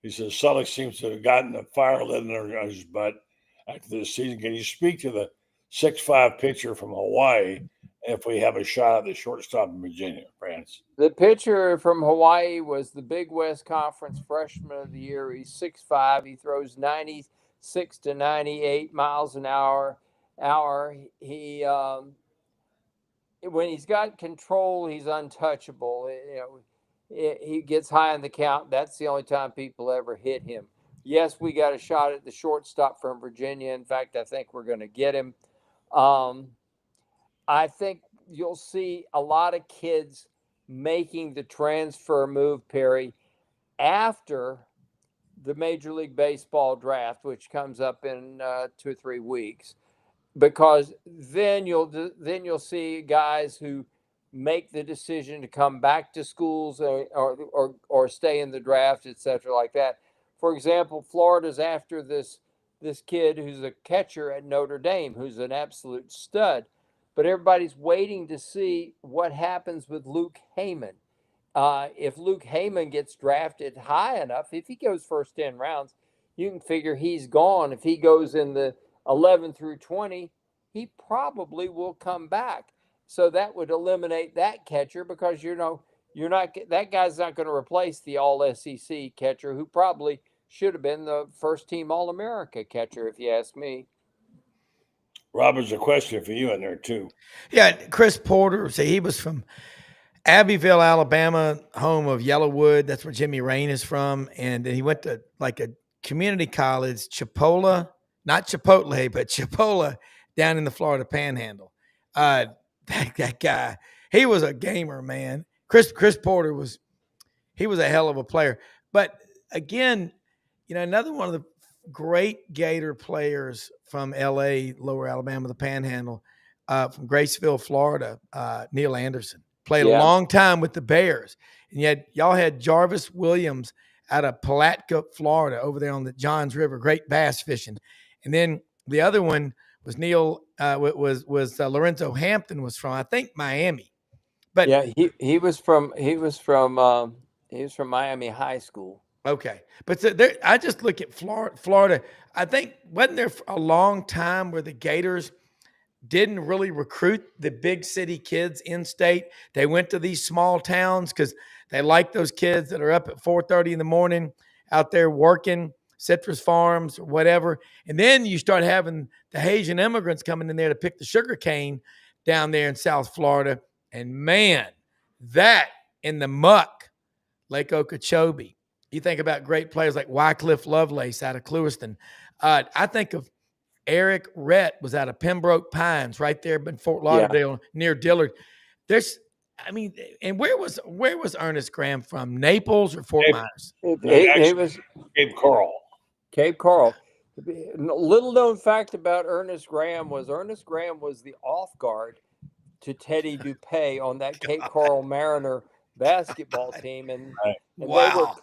He says, Sullick seems to have gotten a fire lit under his butt after this season. Can you speak to the 6'5" pitcher from Hawaii if we have a shot at the shortstop in Virginia, Franz? The pitcher from Hawaii was the Big West Conference Freshman of the Year. He's 6'5". He throws 96 to 98 miles an hour. He when he's got control, he's untouchable. He gets high in the count. That's the only time people ever hit him. Yes, we got a shot at the shortstop from Virginia. In fact, I think we're going to get him. I think you'll see a lot of kids making the transfer move, Perry, after the Major League Baseball draft, which comes up in 2 or 3 weeks, because then you'll see guys who make the decision to come back to schools or stay in the draft, etc., like that. For example, Florida's after this kid who's a catcher at Notre Dame, who's an absolute stud, but everybody's waiting to see what happens with Luke Heyman. If Luke Heyman gets drafted high enough, if he goes first 10 rounds, you can figure he's gone. If he goes in the 11 through 20, he probably will come back. So that would eliminate that catcher, because you're not, that guy's not going to replace the All-SEC catcher, who probably should have been the first team All-America catcher, if you ask me. Robert's a question for you in there too. Yeah, Chris Porter. See, he was from Abbeville, Alabama, home of Yellowwood. That's where Jimmy Rain is from, and he went to like a community college, Chipola, not Chipotle, but Chipola, down in the Florida Panhandle. That guy, he was a gamer, man. Chris Porter was a hell of a player. But again, another one of the great Gator players from L.A., Lower Alabama, the Panhandle, from Graceville, Florida, Neil Anderson, played a long time with the Bears. And yet y'all had Jarvis Williams out of Palatka, Florida, over there on the Johns River, great bass fishing. And then the other one was Lorenzo Hampton was from, I think, Miami. But yeah, he was from Miami High School. Okay. But so there, I just look at Florida. I think, wasn't there a long time where the Gators didn't really recruit the big city kids in state? They went to these small towns because they like those kids that are up at 4:30 in the morning out there working citrus farms or whatever. And then you start having the Haitian immigrants coming in there to pick the sugar cane down there in South Florida. And man, that in the muck, Lake Okeechobee. You think about great players like Wycliffe Lovelace out of Clewiston. I think of Eric Rhett was out of Pembroke Pines, right there in Fort Lauderdale near Dillard. And where was Ernest Graham from? Naples or Fort Myers? It was Cape Coral. Cape Coral. Little known fact about Ernest Graham was the off guard to Teddy Dupay on that Cape Coral Mariner basketball team, and Wow.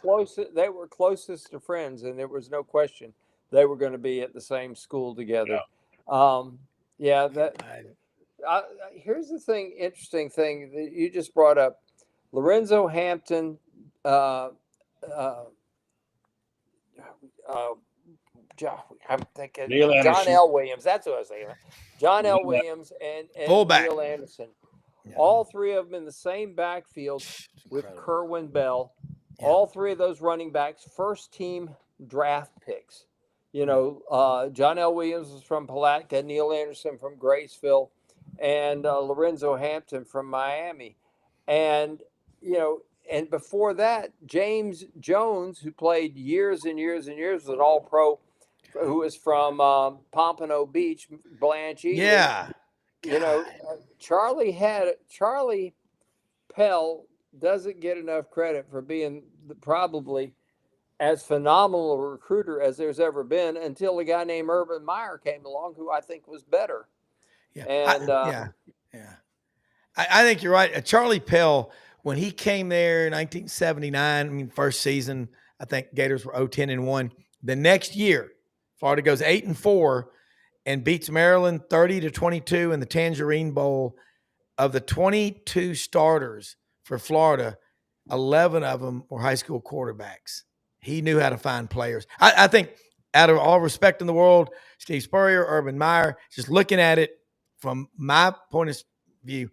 they were closest to friends, and there was no question they were going to be at the same school together. Here's the interesting thing that you just brought up. Lorenzo Hampton, I'm thinking John L. Williams. That's what I was saying. John L. Williams and Neil Anderson. Yeah. All three of them in the same backfield with Kerwin Bell. Yeah. All three of those running backs, first team draft picks. John L. Williams was from Palatka, Neil Anderson from Graceville, and Lorenzo Hampton from Miami. And, and before that, James Jones, who played years and years and years, was an all-pro, who was from Pompano Beach, Blanche Eaton. Yeah. Charlie Pell doesn't get enough credit for being probably as phenomenal a recruiter as there's ever been until a guy named Urban Meyer came along, who I think was better. Yeah. And I think you're right. Charlie Pell, when he came there in 1979, first season, I think Gators were 0-10-1. The next year, Florida goes 8-4 and beats Maryland 30-22 in the Tangerine Bowl. Of the 22 starters for Florida, 11 of them were high school quarterbacks. He knew how to find players. I think, out of all respect in the world, Steve Spurrier, Urban Meyer, just looking at it from my point of view,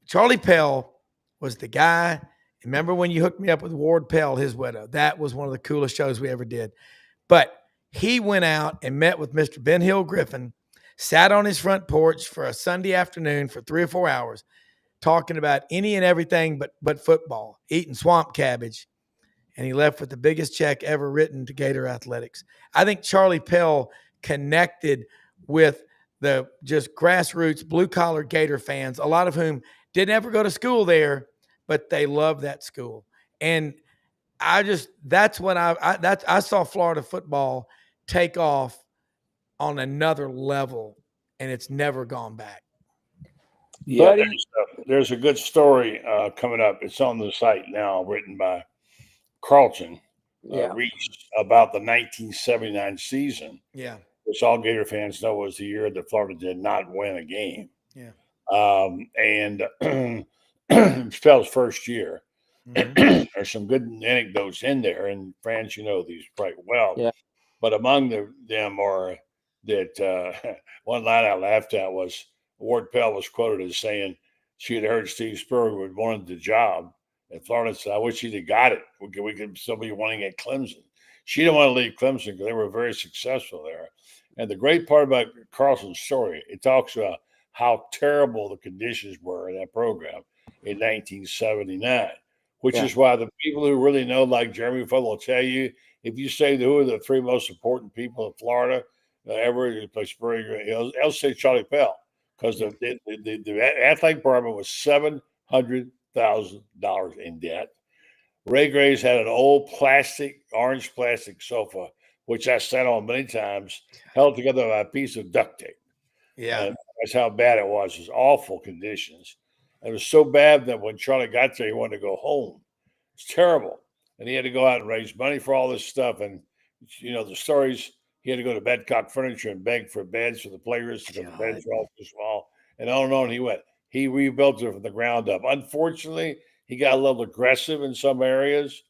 Charlie Pell was the guy. Remember when you hooked me up with Ward Pell, his widow? That was one of the coolest shows we ever did. But he went out and met with Mr. Ben Hill Griffin, sat on his front porch for a Sunday afternoon for 3 or 4 hours, talking about any and everything but football, eating swamp cabbage. And he left with the biggest check ever written to Gator Athletics. I think Charlie Pell connected with the just grassroots blue-collar Gator fans, a lot of whom didn't ever go to school there, but they love that school. And that's when I saw Florida football take off on another level, and it's never gone back. Yeah, there's a good story coming up. It's on the site now, written by Carlton Reese, about the 1979 season. Yeah. Which all Gator fans know was the year that Florida did not win a game. Yeah. And Pell's first year. Mm-hmm. There's some good anecdotes in there, and Franz, these quite well. Yeah. But among them are that one line I laughed at was Ward Pell was quoted as saying she had heard Steve Spurrier would wanted the job, and Florida said, "I wish he'd have got it. We could still be winning at Clemson." She didn't want to leave Clemson because they were very successful there. And the great part about Carlson's story, it talks about how terrible the conditions were in that program in 1979, which is why the people who really know, like Jeremy Fudd, will tell you, if you say who are the three most important people in Florida ever to play Spurrier, he'll say Charlie Pell, because the athletic department was $700,000 in debt. Ray Graves had an old orange plastic sofa, which I sat on many times, held together by a piece of duct tape. Yeah. And that's how bad it was. It was awful conditions. It was so bad that when Charlie got there, he wanted to go home. It's terrible. And he had to go out and raise money for all this stuff. And, the stories, he had to go to Bedcock Furniture and beg for beds for the players because the beds were all too small. And on he went. He rebuilt it from the ground up. Unfortunately, he got a little aggressive in some areas,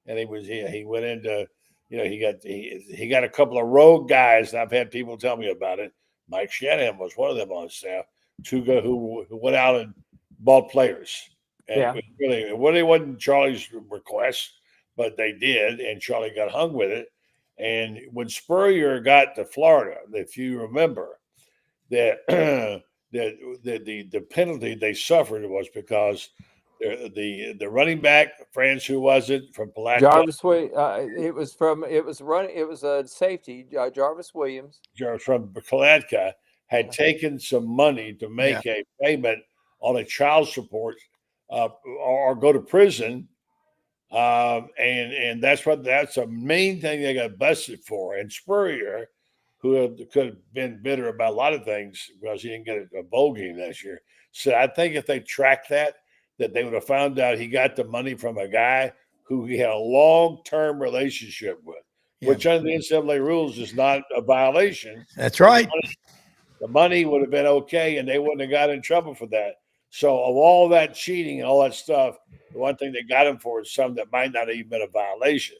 and he went into, he got a couple of rogue guys, and I've had people tell me about it. Mike Shanahan was one of them on the staff, two guys who went out and bought players. And it really wasn't Charlie's request, but they did, and Charlie got hung with it. And when Spurrier got to Florida, if you remember, that the penalty they suffered was because the running back, Franz, who was it from Palatka? Jarvis, it was a safety, Jarvis Williams. From Palatka had taken some money to make a payment on a child support or go to prison. And that's a main thing they got busted for. And Spurrier, who could have been bitter about a lot of things because he didn't get a bowl game this year, said, I think if they tracked that they would have found out he got the money from a guy who he had a long-term relationship with, which under the NCAA rules is not a violation. That's right. The money would have been okay, and they wouldn't have got in trouble for that. So of all that cheating and all that stuff, the one thing they got him for is something that might not have even been a violation.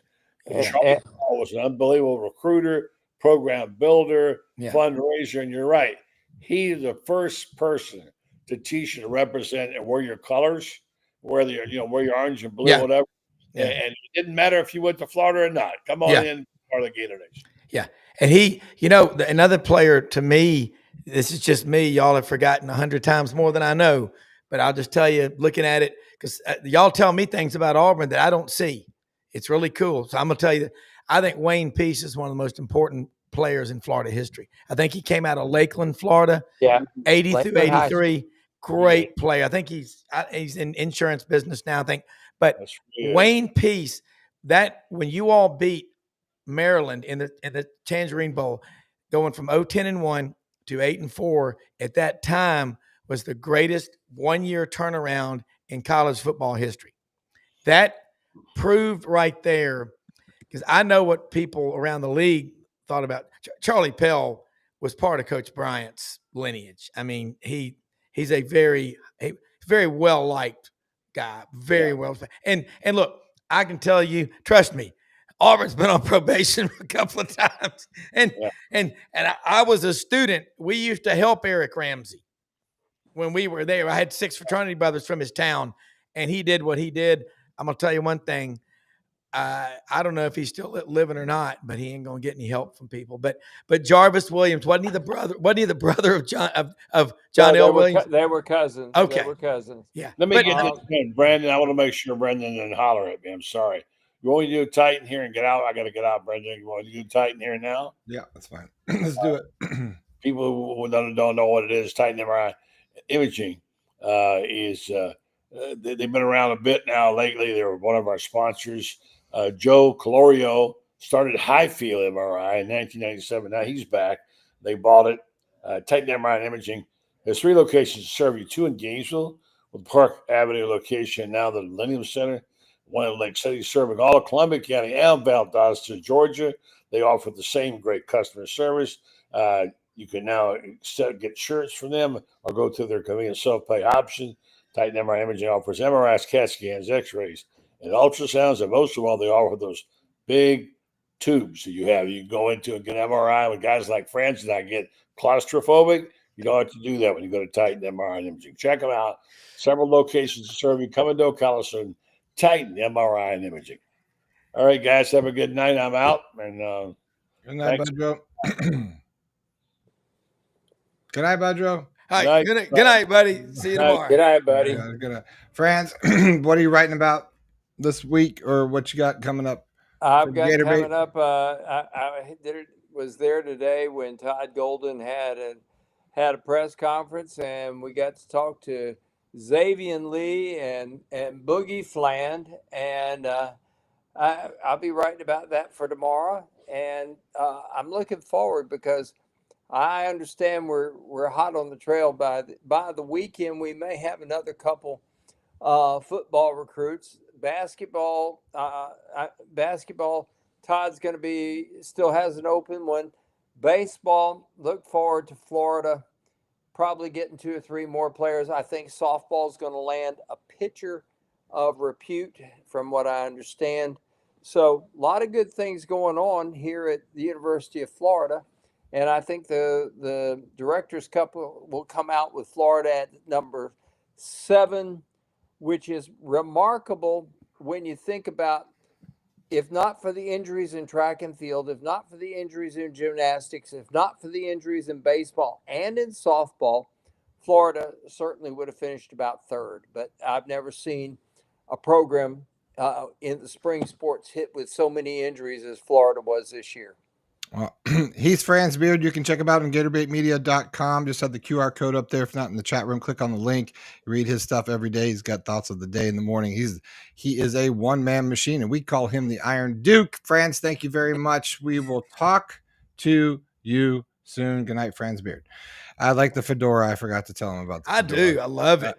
Charlie was an unbelievable recruiter, program builder, fundraiser, and you're right. He's the first person to teach you to represent and wear your colors, wear your orange and blue, whatever. Yeah. And it didn't matter if you went to Florida or not. Come on in, Florida Gator Nation. Yeah. And he, another player to me, this is just me. Y'all have forgotten 100 times more than I know, but I'll just tell you, looking at it, because y'all tell me things about Auburn that I don't see. It's really cool. So I'm going to tell you that I think Wayne Peace is one of the most important players in Florida history. I think he came out of Lakeland, Florida, 80 through 83. Great player. I think he's in insurance business now, I think. But Wayne Peace, that when you all beat Maryland in the Tangerine Bowl, going from 0-10-1 to 8-4 at that time was the greatest one-year turnaround in college football history. That proved right there, because I know what people around the league thought about. Charlie Pell was part of Coach Bryant's lineage. I mean, he's a very well-liked guy, very well. And look, I can tell you, trust me, Auburn's been on probation a couple of times. And I was a student. We used to help Eric Ramsey when we were there. I had 6 fraternity brothers from his town, and he did what he did. I'm going to tell you one thing. I don't know if he's still living or not, but he ain't going to get any help from people. But Jarvis Williams, wasn't he the brother of John L. Williams? They were cousins. Okay. They were cousins. Yeah. Let me get this in, Brenden. I want to make sure Brenden didn't holler at me. I'm sorry. You want me to do Titan here and get out? I got to get out, Brenden. You want to do Titan here now? Yeah, that's fine. Let's do it. People who don't know what it is, Titan MRI imaging is they've been around a bit now lately. They were one of our sponsors. Joe Colorio started Highfield MRI in 1997. Now he's back. They bought it. Titan MRI imaging. There's 3 locations to serve you: 2 in Gainesville, with Park Avenue location, now the Millennium Center. 1 in Lake City, serving all of Columbia County and Valdosta, Georgia. They offer the same great customer service. You can now get shirts from them or go to their convenient self-pay option. Titan MRI Imaging offers MRIs, CAT scans, X-rays, and ultrasounds, and most of all, they offer those big tubes that you have. You can go into and get an MRI with guys like Franz and I get claustrophobic. You don't have to do that when you go to Titan MRI Imaging. Check them out. Several locations to serve you. Come and do Collison. Titan MRI and Imaging. All right, guys, have a good night. I'm out. And good night, Budro. Good night, Budro. All right, good night, buddy. See you tomorrow. Good night, buddy. Good night. Franz, what are you writing about this week, or what you got coming up? I've got coming up. I was there today when Todd Golden had a press conference, and we got to talk to Xavier Lee and Boogie Fland, and I'll be writing about that for tomorrow. And I'm looking forward because I understand we're hot on the trail. By the weekend, we may have another couple football recruits. Basketball, Todd's going to still has an open one. Baseball, look forward to Florida probably getting 2 or 3 more players. I think softball is going to land a pitcher of repute, from what I understand. So a lot of good things going on here at the University of Florida. And I think the Directors Cup will come out with Florida at number 7, which is remarkable when you think about, if not for the injuries in track and field, if not for the injuries in gymnastics, if not for the injuries in baseball and in softball, Florida certainly would have finished about 3rd. But I've never seen a program in the spring sports hit with so many injuries as Florida was this year. Well, he's Franz Beard. You can check him out on GatorbaitMedia.com. Just have the QR code up there. If not in the chat room, click on the link. Read his stuff every day. He's got thoughts of the day in the morning. He is a one-man machine, and we call him the Iron Duke. Franz, thank you very much. We will talk to you soon. Good night, Franz Beard. I like the fedora. I forgot to tell him about the fedora. I do. I love it.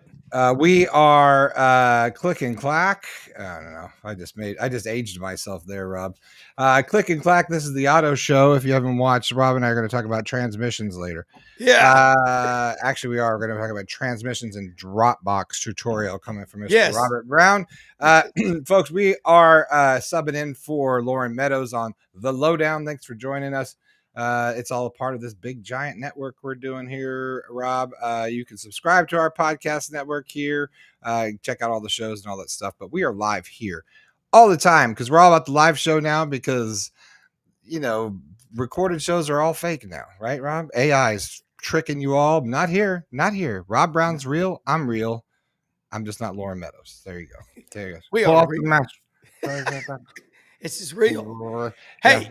We are Click and Clack. I don't know. I just aged myself there, Rob. Click and Clack. This is the auto show. If you haven't watched, Rob and I are going to talk about transmissions later. Yeah. Actually, we are. We're going to talk about transmissions and Dropbox tutorial coming from Mr. Robert Browne. Folks, we are subbing in for Loren Meadows on the Lowdown. Thanks for joining us. It's all a part of this big giant network we're doing here, Rob. You can subscribe to our podcast network here, check out all the shows and all that stuff. But we are live here all the time because we're all about the live show now because, recorded shows are all fake now, right, Rob? AI is tricking you all. Not here. Rob Browne's real. I'm real. I'm just not Loren Meadows. There you go. We are real. This is real. Hey.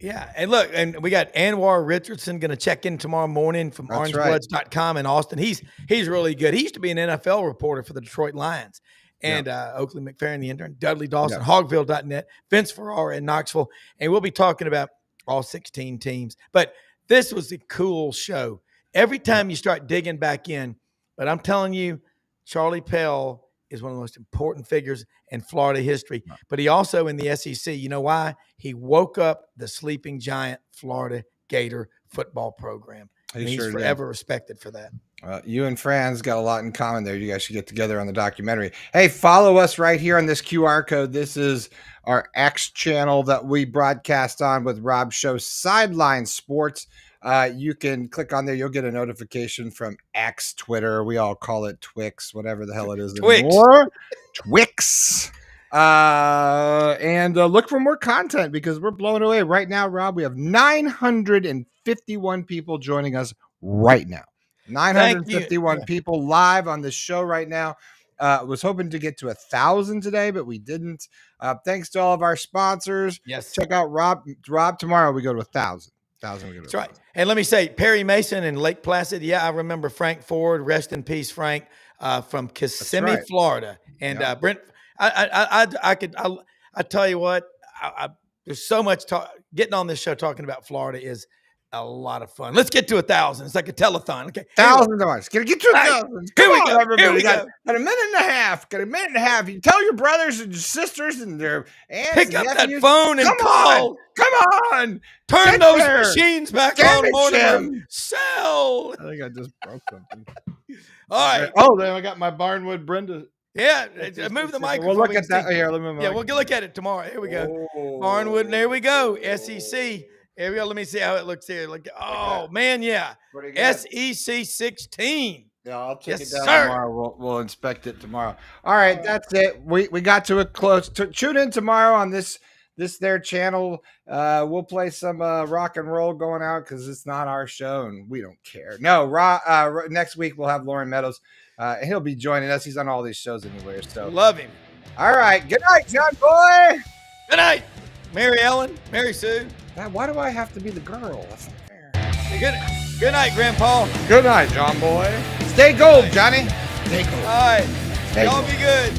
Yeah, and look, and we got Anwar Richardson going to check in tomorrow morning from orangebloods.com in Austin. He's really good. He used to be an NFL reporter for the Detroit Lions. And Oakley McFerrin, the intern, Dudley Dawson, Hogville.net, Vince Ferrara in Knoxville. And we'll be talking about all 16 teams. But this was a cool show. Every time you start digging back in, but I'm telling you, Charlie Pell is one of the most important figures in Florida history. But he also in the SEC, you know why? He woke up the sleeping giant Florida Gator football program. And he's forever respected for that. You and Franz got a lot in common there. You guys should get together on the documentary. Hey, follow us right here on this QR code. This is our X channel that we broadcast on with Rob's show, Sideline Sports. You can click on there. You'll get a notification from X, Twitter. We all call it Twix, whatever the hell it is anymore. Twix. And look for more content because we're blowing away right now, Rob. We have 951 people joining us right now. 951 people live on the show right now. Was hoping to get to 1,000 today, but we didn't. Thanks to all of our sponsors. Yes. Check out Rob tomorrow. We go to 1,000. That's right. And let me say, Perry Mason in Lake Placid. Yeah, I remember Frank Ford. Rest in peace, Frank, from Kissimmee, Florida. And Brent, I tell you what, there's so much talk. Getting on this show talking about Florida is a lot of fun. Let's get to 1,000. It's like a telethon. Okay, $1,000. Get to 1,000. Here we go. Everybody. Got a minute and a half. Got a minute and a half. You tell your brothers and your sisters and their aunts. Pick up that phone and call. Come on. Turn those machines back on. Morning. Sell. I think I just broke something. All right. Oh, then I got my Barnwood Brenda. Yeah, move the microphone. We'll look at that. Here, let me move. Yeah, we'll look at it tomorrow. Here we go. Barnwood. And there we go. SEC. Here we go. Let me see how it looks here. Man, yeah. SEC 16. Yeah, I'll check it down tomorrow. We'll inspect it tomorrow. All right, that's it. We got to a close. Tune in tomorrow on this their channel. We'll play some rock and roll going out because it's not our show and we don't care. No, next week we'll have Loren Meadows. He'll be joining us. He's on all these shows anywhere. So love him. All right. Good night, John Boy. Good night, Mary Ellen, Mary Sue. Why do I have to be the girl? That's not fair. Good night, Grandpa. Good night, John Boy. Stay gold, Johnny. Stay gold. All right. Y'all be good.